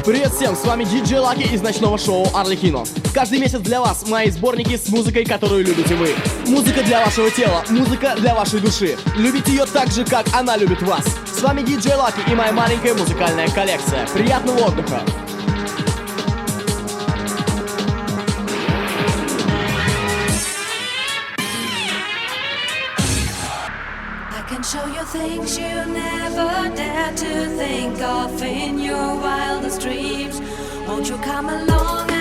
Привет всем, с вами DJ Lucky из ночного шоу Арлекино. Каждый месяц для вас мои сборники с музыкой, которую любите вы. Музыка для вашего тела, музыка для вашей души. Любите ее так же, как она любит вас. С вами DJ Lucky и моя маленькая музыкальная коллекция. Приятного отдыха! Show you things you never dared to think of in your wildest dreams. Won't you come along?